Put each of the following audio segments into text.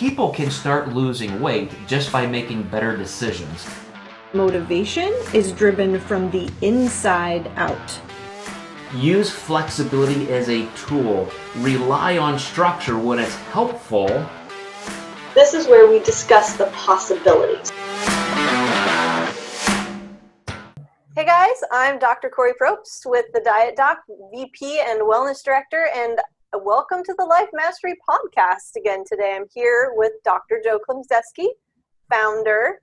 people can start losing weight just by making better decisions. Motivation is driven from the inside out. Use flexibility as a tool. Rely on structure when it's helpful. This is where we discuss the possibilities. Hey guys, I'm Dr. Kori Propst with the Diet Doc, VP and Wellness Director, and welcome to the Life Mastery Podcast again today. I'm here with Dr. Joe Klemczewski, founder,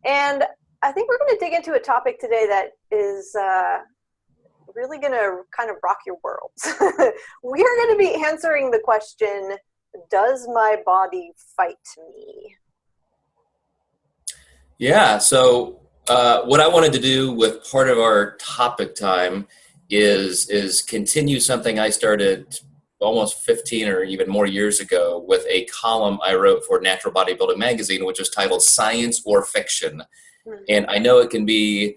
and I think we're going to dig into a topic today that is really going to kind of rock your world. We are going to be answering the question, does my body fight me? Yeah, so what I wanted to do with part of our topic time is continue something I started almost 15 or even more years ago with a column I wrote for Natural Bodybuilding Magazine, which was titled Science or Fiction. And I know it can be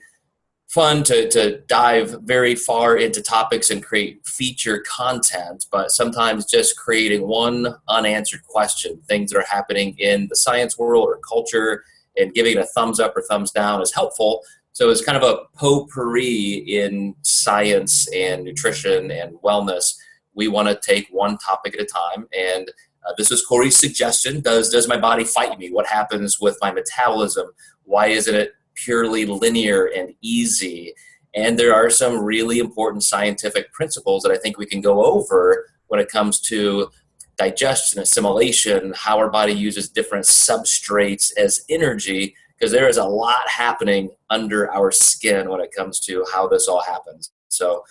fun to dive very far into topics and create feature content, but sometimes just creating one unanswered question, things that are happening in the science world or culture, and giving it a thumbs up or thumbs down is helpful. So it's kind of a potpourri in science and nutrition and wellness. We want to take one topic at a time. And this was Kori's suggestion. Does my body fight me? What happens with my metabolism? Why isn't it purely linear and easy? And there are some really important scientific principles that I think we can go over when it comes to digestion, assimilation, how our body uses different substrates as energy, because there is a lot happening under our skin when it comes to how this all happens. So,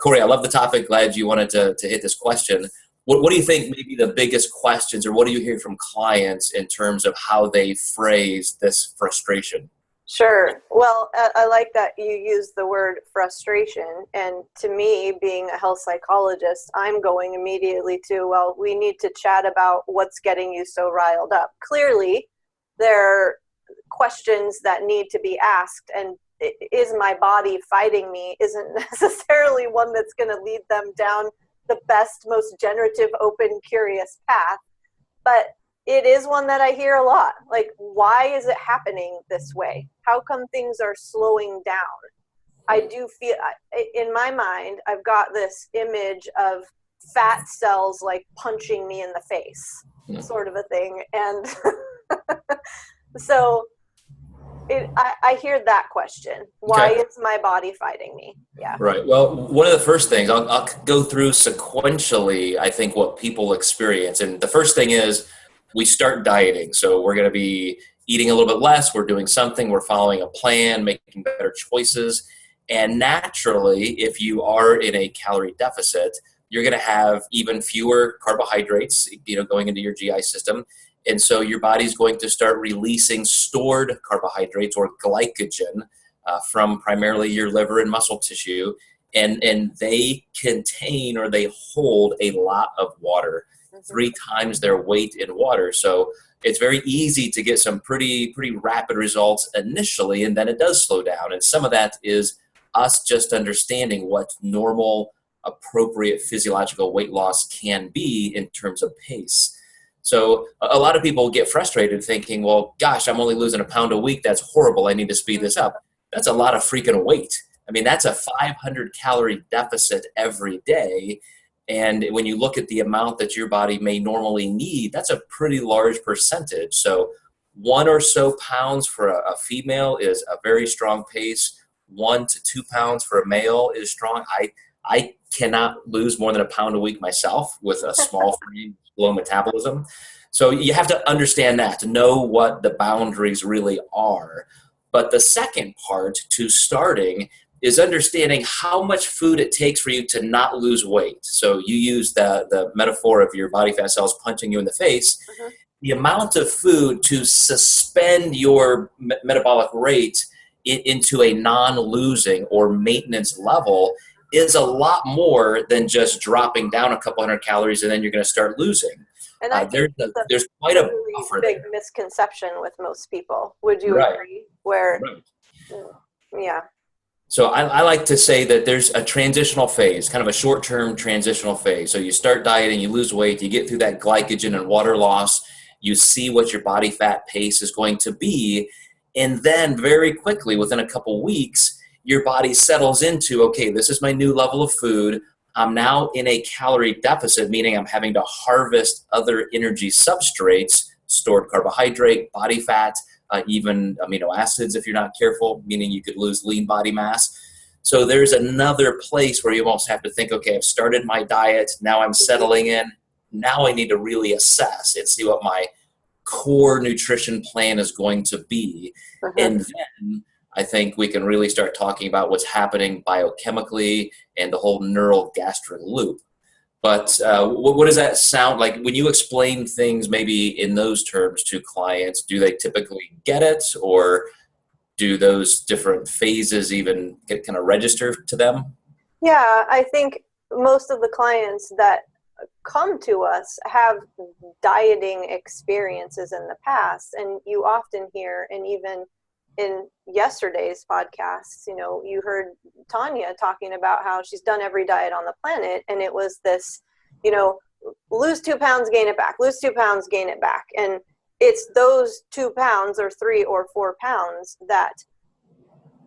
Kori, I love the topic. Glad you wanted to hit this question. What do you think maybe the biggest questions, or what do you hear from clients in terms of how they phrase this frustration? Sure. Well, I like that you use the word frustration. And to me, being a health psychologist, I'm going immediately to, well, we need to chat about what's getting you so riled up. Clearly, there are questions that need to be asked, and is my body fighting me isn't necessarily one that's going to lead them down the best, most generative, open, curious path. But it is one that I hear a lot. Like, why is it happening this way? How come things are slowing down? I do feel, in my mind, I've got this image of fat cells like punching me in the face, sort of a thing. And so I hear that question. Why is my body fighting me? Yeah. Right. Well, one of the first things, I'll go through sequentially, I think, what people experience. And the first thing is we start dieting. So we're going to be eating a little bit less. We're doing something. We're following a plan, making better choices. And naturally, if you are in a calorie deficit, you're going to have even fewer carbohydrates, going into your GI system. And so your body's going to start releasing stored carbohydrates or glycogen from primarily your liver and muscle tissue. And they contain, or they hold, a lot of water, 3 times their weight in water. So it's very easy to get some pretty rapid results initially, and then it does slow down. And some of that is us just understanding what normal, appropriate physiological weight loss can be in terms of pace. So a lot of people get frustrated thinking, well, gosh, I'm only losing a pound a week. That's horrible. I need to speed this up. That's a lot of freaking weight. I mean, that's a 500 calorie deficit every day. And when you look at the amount that your body may normally need, that's a pretty large percentage. So 1 or so pounds for a female is a very strong pace. 1 to 2 pounds for a male is strong. I cannot lose more than a pound a week myself with a small frame, low metabolism. So you have to understand that, to know what the boundaries really are. But the second part to starting is understanding how much food it takes for you to not lose weight. So you use the metaphor of your body fat cells punching you in the face. The amount of food to suspend your metabolic rate into a non-losing or maintenance level is a lot more than just dropping down a couple hundred calories and then you're going to start losing. And I think there's quite a really buffer big there. misconception with most people. Would you agree? Where, yeah. So I like to say that there's a transitional phase, kind of a short-term transitional phase. So you start dieting, you lose weight, you get through that glycogen and water loss, You see what your body fat pace is going to be. And then very quickly, within a couple weeks, your body settles into, okay, this is my new level of food. I'm now in a calorie deficit, meaning I'm having to harvest other energy substrates, stored carbohydrate, body fat, even amino acids if you're not careful, meaning you could lose lean body mass. So there's another place where you almost have to think, okay, I've started my diet, now I'm settling in. Now I need to really assess and see what my core nutrition plan is going to be. And then I think we can really start talking about what's happening biochemically and the whole neural gastric loop. But what does that sound like when you explain things maybe in those terms to clients? Do they typically get it, or do those different phases even get kind of register to them? Yeah, I think most of the clients that come to us have dieting experiences in the past, and you often hear, and even in yesterday's podcast, you heard Tanya talking about how she's done every diet on the planet, and it was this, lose 2 pounds, gain it back, lose 2 pounds, gain it back. And it's those 2 pounds or 3 or 4 pounds that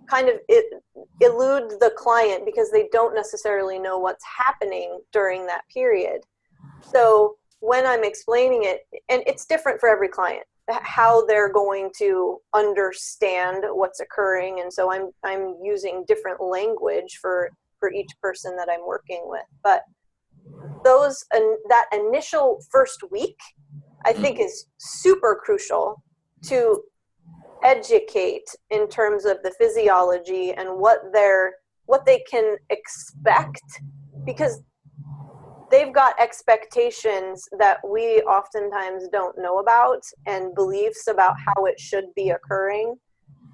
kind of elude the client because they don't necessarily know what's happening during that period. So when I'm explaining it, and it's different for every client, how they're going to understand what's occurring. And so I'm using different language for each person that I'm working with. But that initial first week, I think, is super crucial to educate in terms of the physiology and what they can expect, because they've got expectations that we oftentimes don't know about, and beliefs about how it should be occurring.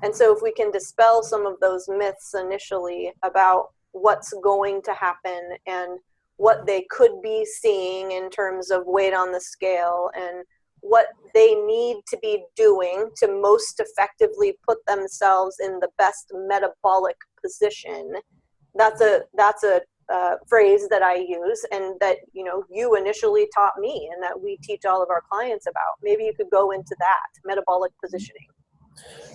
And so if we can dispel some of those myths initially about what's going to happen and what they could be seeing in terms of weight on the scale and what they need to be doing to most effectively put themselves in the best metabolic position. That's a phrase that I use, and that you initially taught me, and that we teach all of our clients about. Maybe you could go into that metabolic positioning.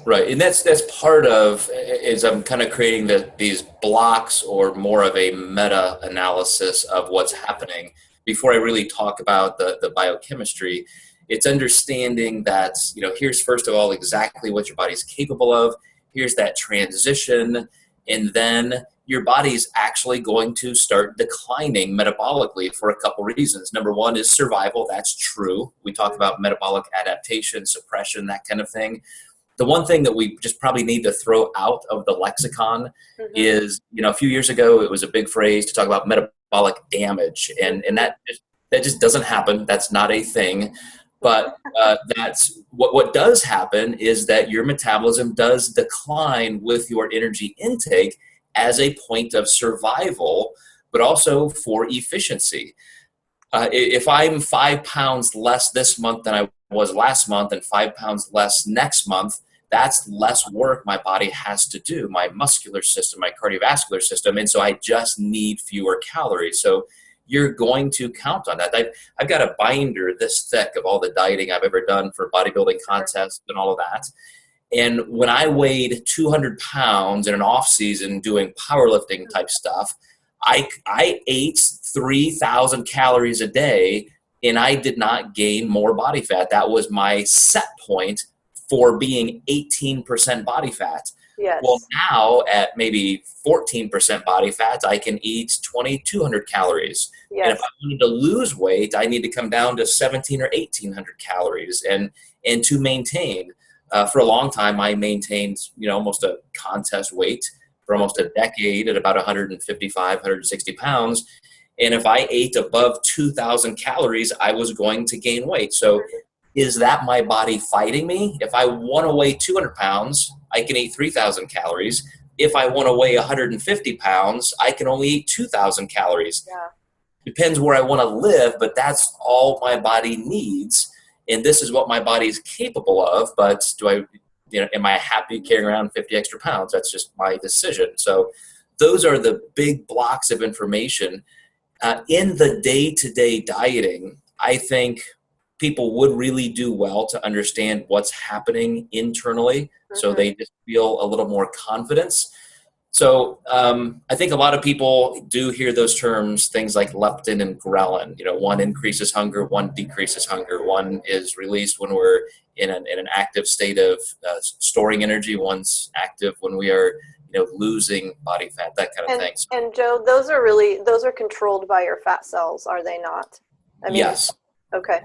Right, and that's part of, is I'm kind of creating these blocks, or more of a meta-analysis of what's happening before I really talk about the biochemistry. It's understanding that, here's first of all exactly what your body's capable of. Here's that transition, and then your body's actually going to start declining metabolically for a couple reasons. Number one is survival. That's true. We talk about metabolic adaptation, suppression, that kind of thing. The one thing that we just probably need to throw out of the lexicon is, a few years ago, it was a big phrase to talk about metabolic damage. And that just doesn't happen. That's not a thing. But that's what does happen, is that your metabolism does decline with your energy intake as a point of survival, but also for efficiency. If I'm 5 pounds less this month than I was last month, and 5 pounds less next month, that's less work my body has to do, my muscular system, my cardiovascular system, and so I just need fewer calories. So you're going to count on that. I've got a binder this thick of all the dieting I've ever done for bodybuilding contests and all of that. And when I weighed 200 pounds in an off season doing powerlifting type stuff, I ate 3,000 calories a day, and I did not gain more body fat. That was my set point for being 18% body fat. Yes. Well, now at maybe 14% body fat, I can eat 2,200 calories. Yes. And if I wanted to lose weight, I need to come down to 1,700 or 1,800 calories. And to maintain, for a long time, I maintained, almost a contest weight for almost a decade at about 155, 160 pounds. And if I ate above 2,000 calories, I was going to gain weight. So is that my body fighting me? If I want to weigh 200 pounds, I can eat 3,000 calories. If I want to weigh 150 pounds, I can only eat 2,000 calories. Yeah. Depends where I want to live, but that's all my body needs. And this is what my body is capable of. But am I happy carrying around 50 extra pounds? That's just my decision. So those are the big blocks of information. In the day-to-day dieting, I think people would really do well to understand what's happening internally, so they just feel a little more confidence. So I think a lot of people do hear those terms, things like leptin and ghrelin. One increases hunger, one decreases hunger. One is released when we're in an active state of storing energy. One's active when we are, losing body fat, that kind of thing. And Joe, those are controlled by your fat cells, are they not? Yes. Okay.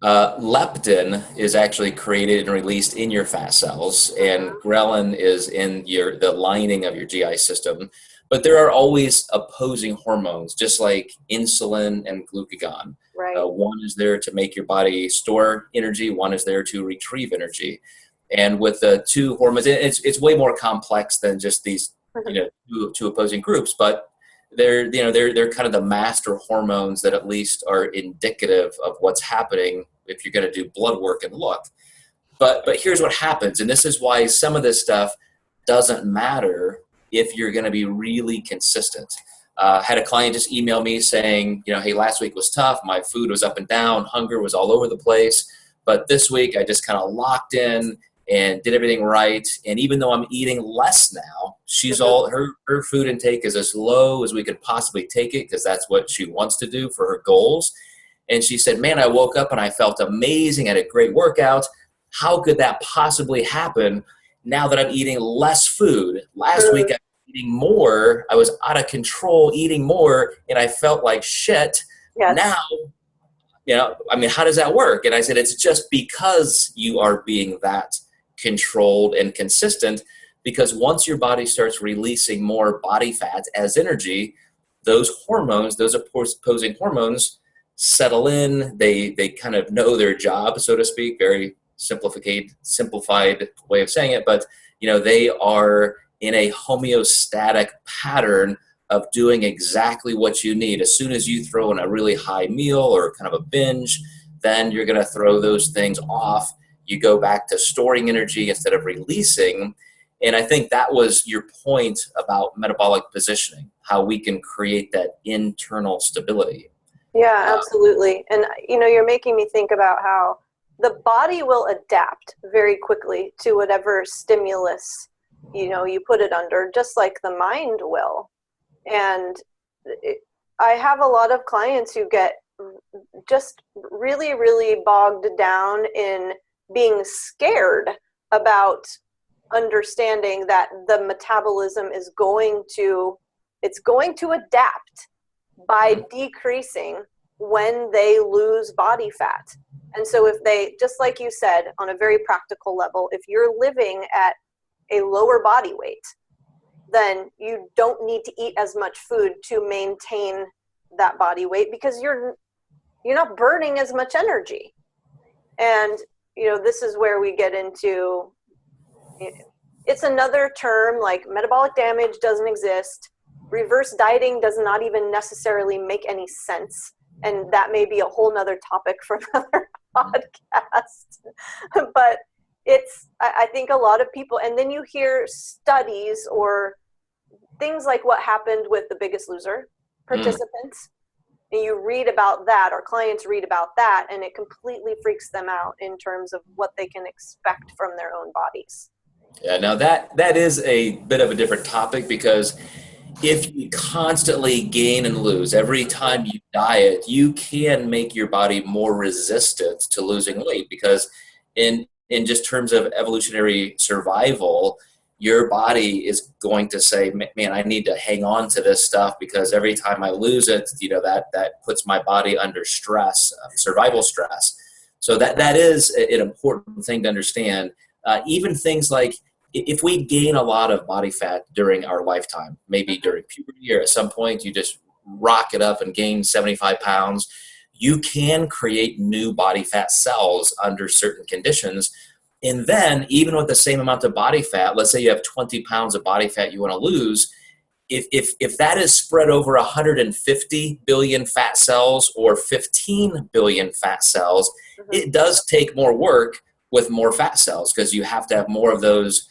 Leptin is actually created and released in your fat cells, and ghrelin is in the lining of your GI system. But there are always opposing hormones, just like insulin and glucagon. Right. One is there to make your body store energy. One is there to retrieve energy. And with the two hormones, it's way more complex than just these two opposing groups. But they're kind of the master hormones that at least are indicative of what's happening if you're going to do blood work and look. But here's what happens, and this is why some of this stuff doesn't matter if you're going to be really consistent. Had a client just email me saying, hey, last week was tough. My food was up and down. Hunger was all over the place. But this week I just kind of locked in and did everything right. And even though I'm eating less now, her food intake is as low as we could possibly take it, because that's what she wants to do for her goals. And she said, man, I woke up and I felt amazing. I had a great workout. How could that possibly happen now that I'm eating less food? Last week I was eating more. I was out of control eating more, and I felt like shit. Yes. Now, how does that work? And I said, it's just because you are being that controlled and consistent, because once your body starts releasing more body fat as energy, those hormones, those opposing hormones, settle in. They kind of know their job, so to speak. Very simplified way of saying it, but they are in a homeostatic pattern of doing exactly what you need. As soon as you throw in a really high meal or kind of a binge, then you're going to throw those things off. You go back to storing energy instead of releasing. And I think that was your point about metabolic positioning, how we can create that internal stability. Yeah, absolutely. And, you're making me think about how the body will adapt very quickly to whatever stimulus, you put it under, just like the mind will. And I have a lot of clients who get just really, really bogged down in being scared about understanding that the metabolism is going to adapt by decreasing when they lose body fat. And so if they, just like you said, on a very practical level, if you're living at a lower body weight, then you don't need to eat as much food to maintain that body weight, because you're not burning as much energy. And, this is where we get into, it's another term like metabolic damage doesn't exist. Reverse dieting does not even necessarily make any sense. And that may be a whole nother topic for another podcast. But I think a lot of people, and then you hear studies or things like what happened with The Biggest Loser participants. And you read about that, or clients read about that, and it completely freaks them out in terms of what they can expect from their own bodies. Yeah, now that is a bit of a different topic, because if you constantly gain and lose every time you diet, you can make your body more resistant to losing weight, because in just terms of evolutionary survival, your body is going to say, man, I need to hang on to this stuff, because every time I lose it, that puts my body under stress, survival stress. So that is an important thing to understand. Even things like, if we gain a lot of body fat during our lifetime, maybe during puberty or at some point you just rock it up and gain 75 pounds, you can create new body fat cells under certain conditions. And then even with the same amount of body fat, let's say you have 20 pounds of body fat you want to lose, if that is spread over 150 billion fat cells or 15 billion fat cells, it does take more work with more fat cells, because you have to have more of those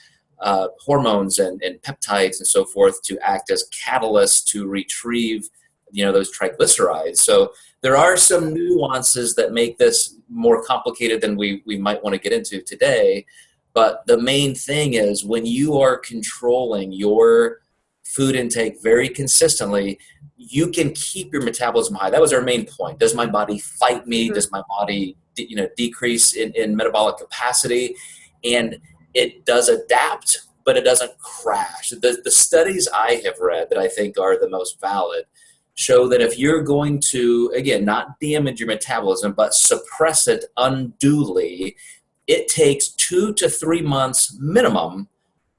hormones and peptides and so forth to act as catalysts to retrieve those triglycerides. So There are some nuances that make this more complicated than we might want to get into today. But the main thing is when you are controlling your food intake very consistently, you can keep your metabolism high. That was our main point. Does my body fight me? Mm-hmm. Does my body decrease in metabolic capacity? And it does adapt, but it doesn't crash. The studies I have read that I think are the most valid show that if you're going to, again, not damage your metabolism, but suppress it unduly, it takes 2 to 3 months minimum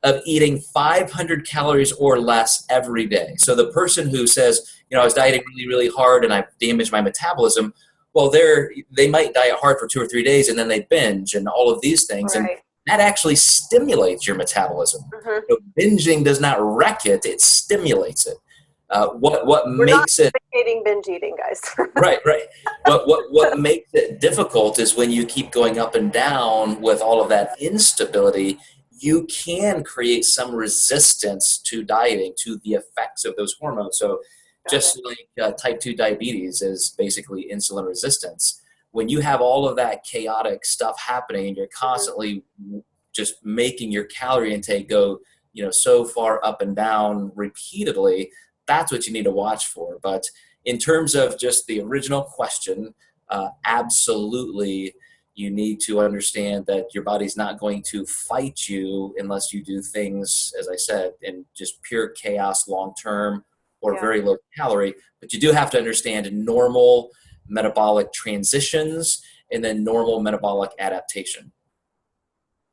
of eating 500 calories or less every day. So the person who says, I was dieting really, really hard and I damaged my metabolism, well, they might diet hard for 2 or 3 days and then they binge and all of these things. Right. And that actually stimulates your metabolism. Mm-hmm. So binging does not wreck it, it stimulates it. What We're makes not it advocating binge eating, guys. right. What makes it difficult is when you keep going up and down with all of that instability, you can create some resistance to dieting, to the effects of those hormones. So just like type 2 diabetes is basically insulin resistance. When you have all of that chaotic stuff happening and you're constantly just making your calorie intake go, so far up and down repeatedly, that's what you need to watch for. But in terms of just the original question, absolutely, you need to understand that your body's not going to fight you unless you do things, as I said, in just pure chaos long-term or very low calorie. But you do have to understand normal metabolic transitions and then normal metabolic adaptation.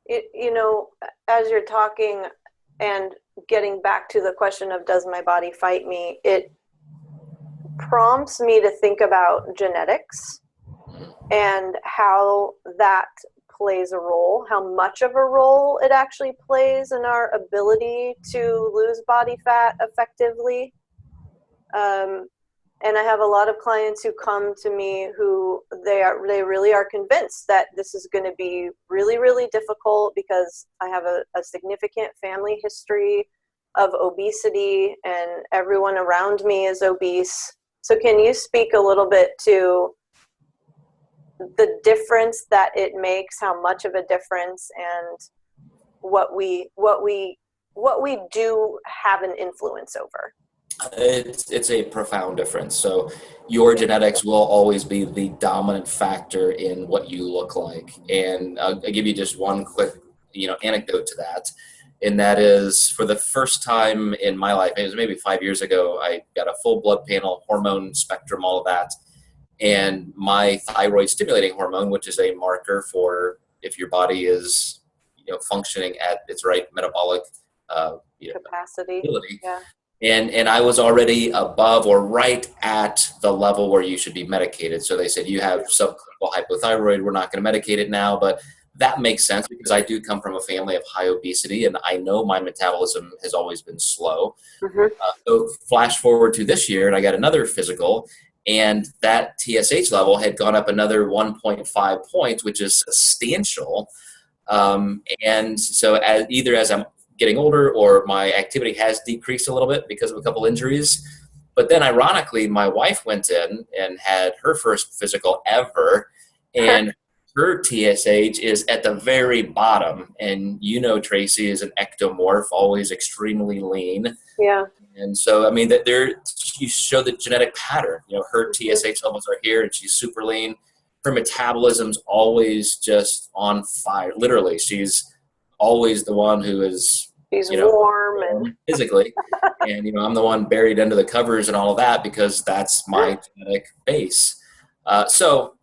As you're talking and getting back to the question of does my body fight me, it prompts me to think about genetics and how that plays a role, how much of a role it actually plays in our ability to lose body fat effectively. And I have a lot of clients who come to me who they really are convinced that this is going to be really, really difficult because I have a significant family history of obesity and everyone around me is obese. So can you speak a little bit to the difference that it makes, how much of a difference, and what we do have an influence over? It's a profound difference. So your genetics will always be the dominant factor in what you look like. And I'll give you just one quick, anecdote to that. And that is, for the first time in my life, it was maybe 5 years ago, I got a full blood panel, hormone spectrum, all of that. And my thyroid stimulating hormone, which is a marker for if your body is, functioning at its right metabolic capacity. ability. Yeah. And I was already above or right at the level where you should be medicated. So they said, you have subclinical hypothyroid. We're not going to medicate it now. But that makes sense because I do come from a family of high obesity and I know my metabolism has always been slow. Mm-hmm. So flash forward to this year and I got another physical and that TSH level had gone up another 1.5 points, which is substantial. And so as I'm getting older or my activity has decreased a little bit because of a couple injuries. But then ironically, my wife went in and had her first physical ever and her TSH is at the very bottom. And Tracy is an ectomorph, always extremely lean. Yeah. And so, I mean, that you show the genetic pattern, her TSH levels are here and she's super lean. Her metabolism's always just on fire. Literally, she's always the one who is, she's warm and physically. And, I'm the one buried under the covers and all of that because that's my genetic base. So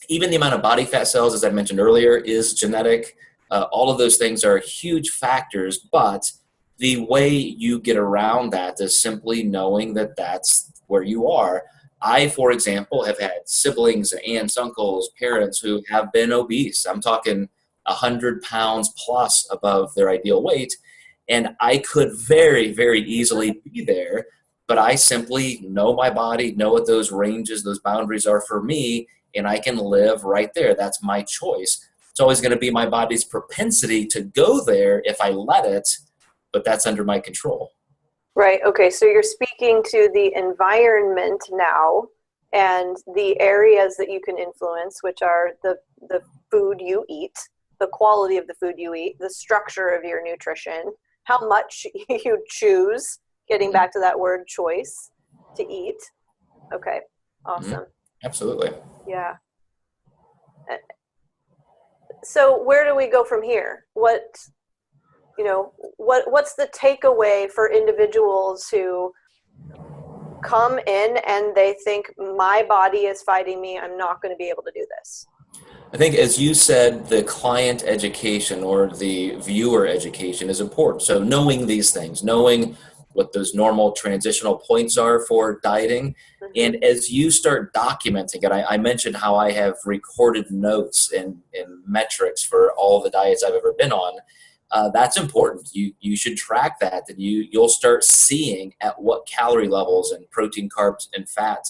even the amount of body fat cells, as I mentioned earlier, is genetic. All of those things are huge factors, but the way you get around that is simply knowing that that's where you are. I, for example, have had siblings, aunts, uncles, parents who have been obese. I'm talking 100 pounds plus above their ideal weight. And I could very, very easily be there, but I simply know my body, know what those ranges, those boundaries are for me, and I can live right there. That's my choice. It's always going to be my body's propensity to go there if I let it, but that's under my control. Right. Okay. So you're speaking to the environment now and the areas that you can influence, which are the food you eat, the quality of the food you eat, the structure of your nutrition, how much you choose, getting back to that word choice, to eat. Okay, awesome. Absolutely. Yeah. So where do we go from here? What's the takeaway for individuals who come in and they think my body is fighting me, I'm not going to be able to do this? I think, as you said, the client education or the viewer education is important. So knowing these things, knowing what those normal transitional points are for dieting. And as you start documenting it, I mentioned how I have recorded notes and metrics for all the diets I've ever been on. That's important. You should track that, and you'll start seeing at what calorie levels and protein, carbs, and fat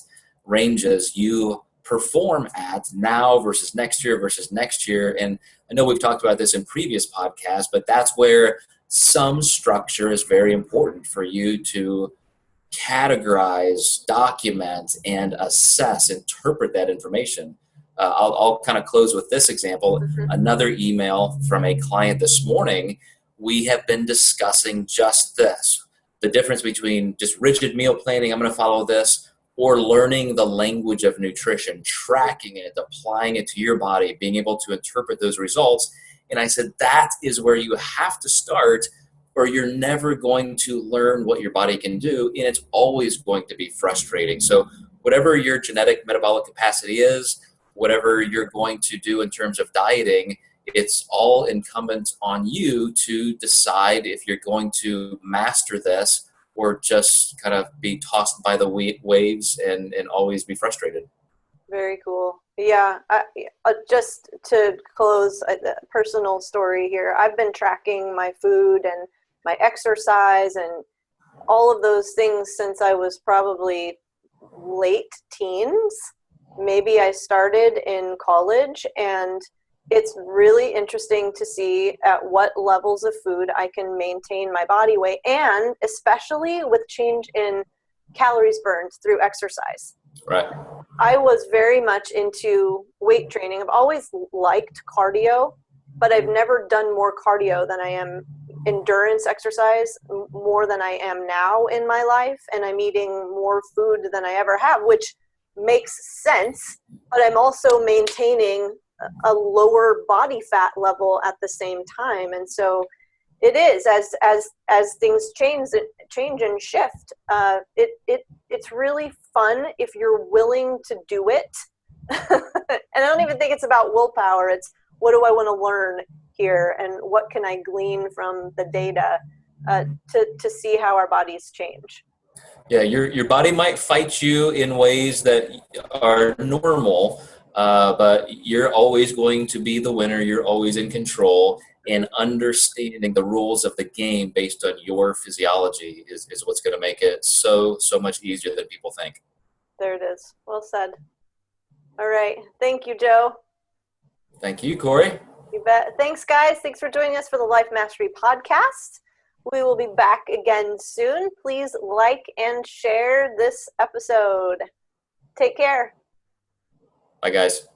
ranges you perform at now versus next year. And I know we've talked about this in previous podcasts, but that's where some structure is very important for you to categorize, document, and assess, interpret that information. I'll kind of close with this example. Another email from a client this morning. We have been discussing just this, the difference between just rigid meal planning, I'm going to follow this, or learning the language of nutrition, tracking it, applying it to your body, being able to interpret those results. And I said, that is where you have to start, or you're never going to learn what your body can do, and it's always going to be frustrating. So whatever your genetic metabolic capacity is, whatever you're going to do in terms of dieting, it's all incumbent on you to decide if you're going to master this or just kind of be tossed by the waves and always be frustrated. Very cool. Yeah. Just to close a personal story here, I've been tracking my food and my exercise and all of those things since I was probably late teens. Maybe I started in college, and it's really interesting to see at what levels of food I can maintain my body weight, and especially with change in calories burned through exercise. Right. I was very much into weight training. I've always liked cardio, but I've never done more cardio than I am endurance exercise, more than I am now in my life. And I'm eating more food than I ever have, which makes sense, but I'm also maintaining a lower body fat level at the same time. And so it is, as things change and shift, it's really fun if you're willing to do it. And I don't even think it's about willpower. It's, what do I want to learn here, and what can I glean from the data to see how our bodies change. Yeah, your body might fight you in ways that are normal, but you're always going to be the winner. You're always in control, and understanding the rules of the game based on your physiology is what's going to make it so much easier than people think. There it is. Well said. All right. Thank you, Joe. Thank you, Kori. You bet. Thanks, guys. Thanks for joining us for the Life Mastery Podcast. We will be back again soon. Please like and share this episode. Take care. Bye, guys.